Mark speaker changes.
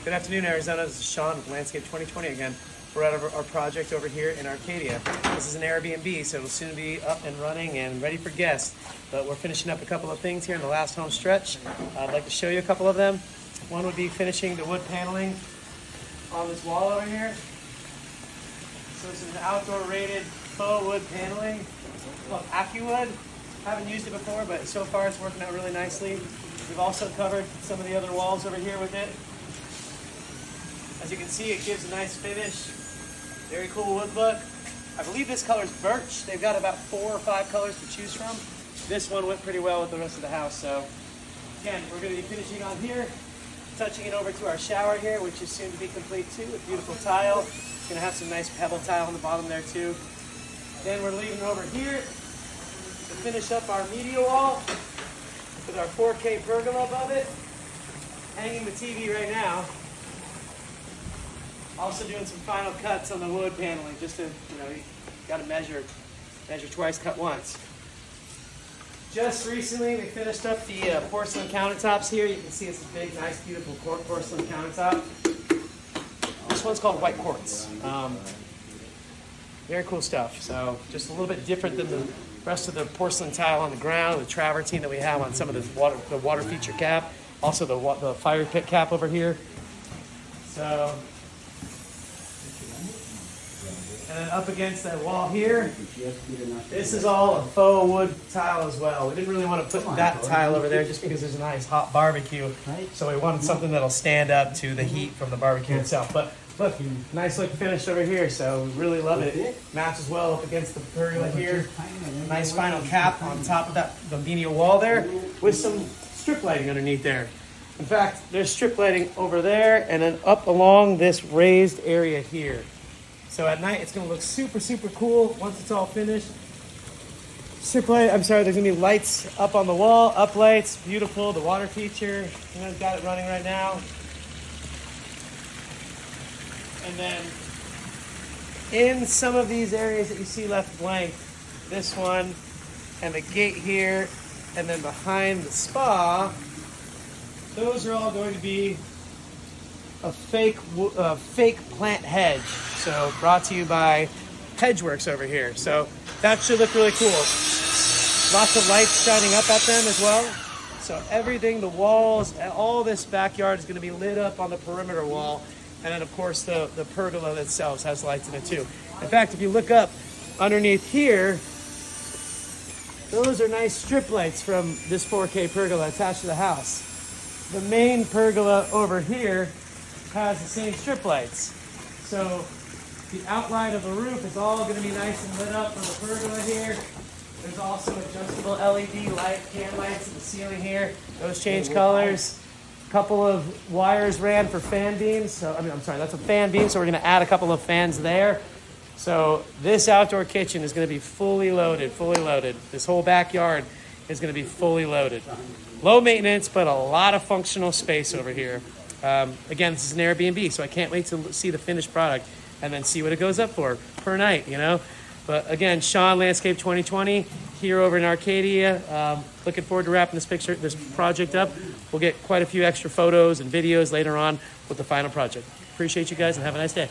Speaker 1: Good afternoon, Arizona. This is Sean with Landscape 2020 again. We're at our project over here in Arcadia. This is an Airbnb, so it'll soon be up and running and ready for guests. But we're finishing up a couple of things here in the last home stretch. I'd like to show you a couple of them. One would be finishing the wood paneling on this wall over here. So this is an outdoor rated faux wood paneling called Acuwood. Haven't used it before, but so far it's working out really nicely. We've also covered some of the other walls over here with it. As you can see, it gives a nice finish. Very cool wood look. I believe this color is birch. They've got about 4 or 5 colors to choose from. This one went pretty well with the rest of the house. So again, we're going to be finishing on here, touching it over to our shower here, which is soon to be complete too, with beautiful tile. It's going to have some nice pebble tile on the bottom there too. Then we're leaving over here to finish up our media wall with our 4K pergola above it. Hanging the TV right now. Also doing some final cuts on the wood paneling, just to, you got to measure twice, cut once. Just recently, we finished up the porcelain countertops here. You can see it's a big, nice, beautiful porcelain countertop. This one's called white quartz. Very cool stuff. So just a little bit different than the rest of the porcelain tile on the ground, the travertine that we have on some of the water feature cap, also the fire pit cap over here. So. And then up against that wall here, this is all a faux wood tile as well. We didn't really want to put that tile over there just because there's a nice hot barbecue. So we wanted something that'll stand up to the heat from the barbecue itself. But look, nice looking finish over here. So we really love it. Matches well up against the pergola here. Nice final cap on top of the menial wall there with some strip lighting underneath there. In fact, there's strip lighting over there and then up along this raised area here. So at night, it's going to look super, super cool once it's all finished. There's going to be lights up on the wall, up lights, beautiful. The water feature, got it running right now. And then in some of these areas that you see left blank, this one and the gate here, and then behind the spa, those are all going to be a fake plant hedge. So brought to you by Hedgeworks over here. So that should look really cool. Lots of lights shining up at them as well. So everything, the walls, all this backyard is going to be lit up on the perimeter wall. And then of course the pergola itself has lights in it too. In fact, if you look up underneath here, those are nice strip lights from this 4K pergola attached to the house. The main pergola over here has the same strip lights. So the outline of the roof is all going to be nice and lit up from the pergola here. There's also adjustable LED can lights in the ceiling here. Those change colors. A couple of wires ran for fan beams. So that's a fan beam, so we're going to add a couple of fans there. So this outdoor kitchen is going to be fully loaded. This whole backyard is going to be fully loaded. Low maintenance, but a lot of functional space over here. Again, this is an Airbnb, so I can't wait to see the finished product and then see what it goes up for per night, But again, Sean, Landscape 2020, here over in Arcadia. Looking forward to wrapping this project up. We'll get quite a few extra photos and videos later on with the final project. Appreciate you guys and have a nice day.